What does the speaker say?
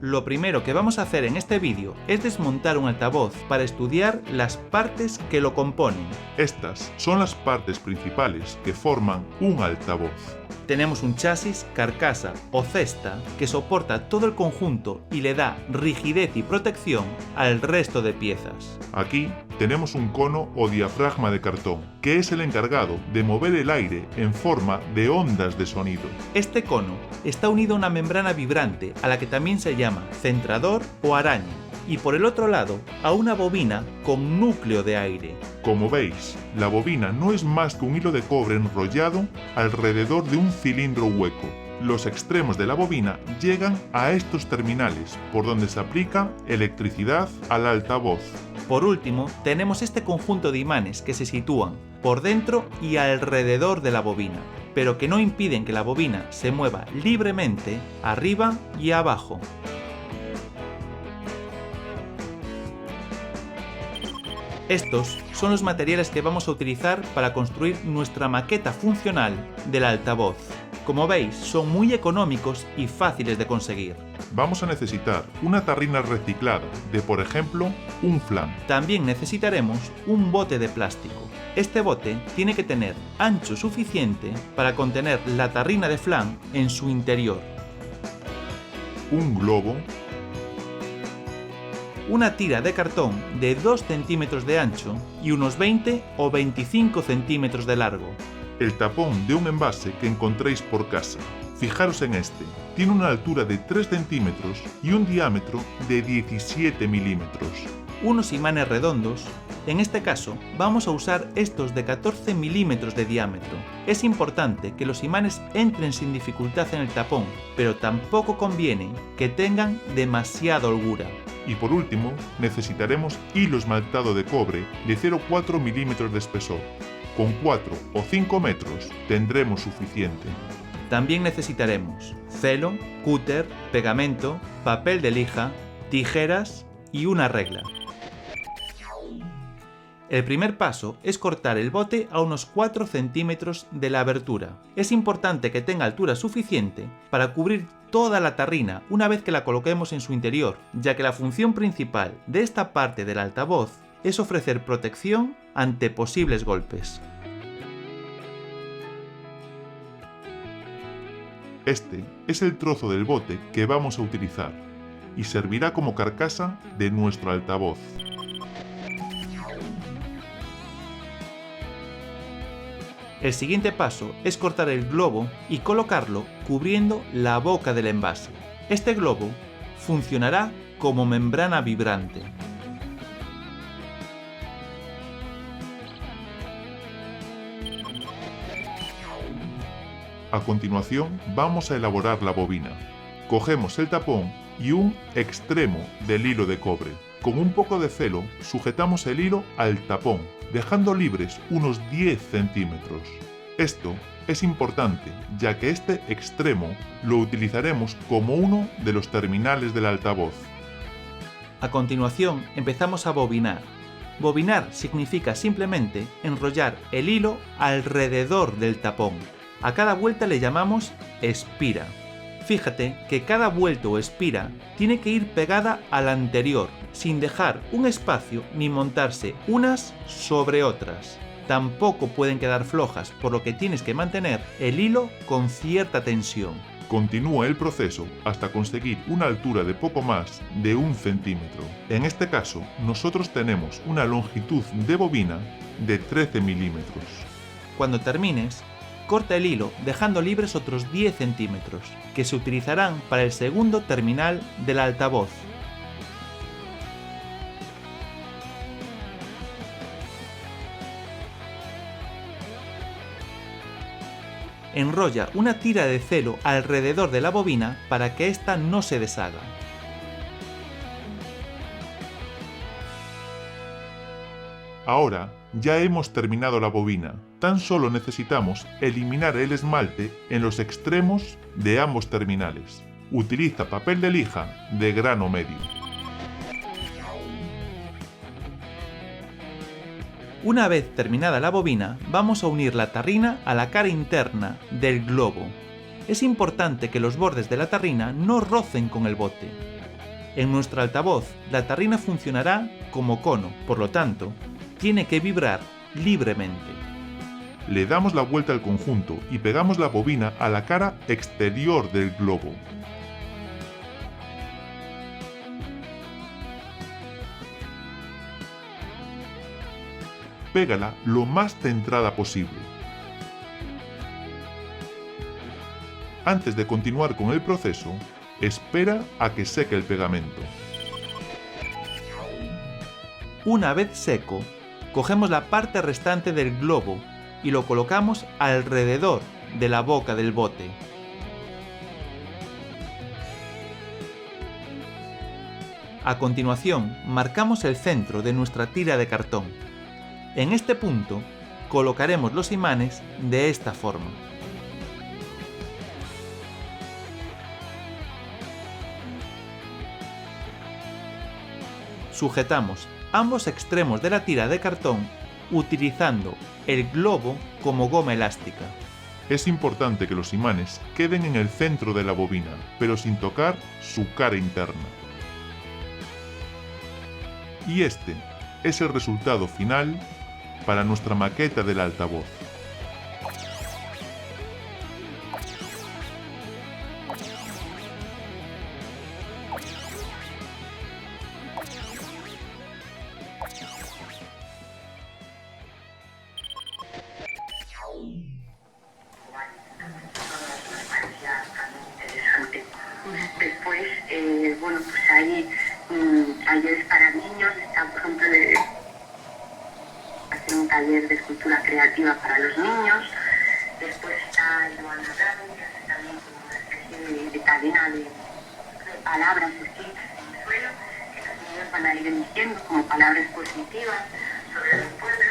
Lo primero que vamos a hacer en este vídeo es desmontar un altavoz para estudiar las partes que lo componen. Estas son las partes principales que forman un altavoz. Tenemos un chasis, carcasa o cesta que soporta todo el conjunto y le da rigidez y protección al resto de piezas. Aquí tenemos un cono o diafragma de cartón, que es el encargado de mover el aire en forma de ondas de sonido. Este cono está unido a una membrana vibrante a la que también se llama centrador o araña, y por el otro lado a una bobina con núcleo de aire. Como veis, la bobina no es más que un hilo de cobre enrollado alrededor de un cilindro hueco. Los extremos de la bobina llegan a estos terminales, por donde se aplica electricidad al altavoz. Por último, tenemos este conjunto de imanes que se sitúan por dentro y alrededor de la bobina, pero que no impiden que la bobina se mueva libremente arriba y abajo. Estos son los materiales que vamos a utilizar para construir nuestra maqueta funcional del altavoz. Como veis, son muy económicos y fáciles de conseguir. Vamos a necesitar una tarrina reciclada de, por ejemplo, un flan. También necesitaremos un bote de plástico. Este bote tiene que tener ancho suficiente para contener la tarrina de flan en su interior. Un globo. Una tira de cartón de 2 centímetros de ancho y unos 20 o 25 centímetros de largo. El tapón de un envase que encontréis por casa. Fijaros en este. Tiene una altura de 3 centímetros y un diámetro de 17 milímetros. Unos imanes redondos. En este caso, vamos a usar estos de 14 milímetros de diámetro. Es importante que los imanes entren sin dificultad en el tapón, pero tampoco conviene que tengan demasiada holgura. Y por último, necesitaremos hilo esmaltado de cobre de 0,4 milímetros de espesor. Con 4 o 5 metros tendremos suficiente. También necesitaremos celo, cúter, pegamento, papel de lija, tijeras y una regla. El primer paso es cortar el bote a unos 4 centímetros de la abertura. Es importante que tenga altura suficiente para cubrir toda la tarrina una vez que la coloquemos en su interior, ya que la función principal de esta parte del altavoz es ofrecer protección ante posibles golpes. Este es el trozo del bote que vamos a utilizar y servirá como carcasa de nuestro altavoz. El siguiente paso es cortar el globo y colocarlo cubriendo la boca del envase. Este globo funcionará como membrana vibrante. A continuación vamos a elaborar la bobina. Cogemos el tapón y un extremo del hilo de cobre. Con un poco de celo sujetamos el hilo al tapón, dejando libres unos 10 centímetros. Esto es importante, ya que este extremo lo utilizaremos como uno de los terminales del altavoz. A continuación empezamos a bobinar. Bobinar significa simplemente enrollar el hilo alrededor del tapón. A cada vuelta le llamamos espira. Fíjate que cada vuelta o espira tiene que ir pegada a la anterior, sin dejar un espacio ni montarse unas sobre otras. Tampoco pueden quedar flojas, por lo que tienes que mantener el hilo con cierta tensión. Continúa el proceso hasta conseguir una altura de poco más de 1 centímetro. En este caso, nosotros tenemos una longitud de bobina de 13 milímetros. Cuando termines, corta el hilo dejando libres otros 10 centímetros, que se utilizarán para el segundo terminal del altavoz. Enrolla una tira de celo alrededor de la bobina para que ésta no se deshaga. Ahora ya hemos terminado la bobina. Tan solo necesitamos eliminar el esmalte en los extremos de ambos terminales. Utiliza papel de lija de grano medio. Una vez terminada la bobina, vamos a unir la tarrina a la cara interna del globo. Es importante que los bordes de la tarrina no rocen con el bote. En nuestro altavoz, la tarrina funcionará como cono, por lo tanto, tiene que vibrar libremente. Le damos la vuelta al conjunto y pegamos la bobina a la cara exterior del globo. Pégala lo más centrada posible. Antes de continuar con el proceso, espera a que seque el pegamento. Una vez seco, cogemos la parte restante del globo y lo colocamos alrededor de la boca del bote. A continuación, marcamos el centro de nuestra tira de cartón. En este punto, colocaremos los imanes de esta forma. Sujetamos ambos extremos de la tira de cartón utilizando el globo como goma elástica. Es importante que los imanes queden en el centro de la bobina, pero sin tocar su cara interna. Y este es el resultado final para nuestra maqueta del altavoz. Después, bueno, pues hay talleres para niños, está por ejemplo hacer un taller de escultura creativa para los niños. Después está Joana Bravo, que hace también como una especie de cadena de palabras escritas en el suelo, que los niños van a ir diciendo como palabras positivas sobre los pueblos.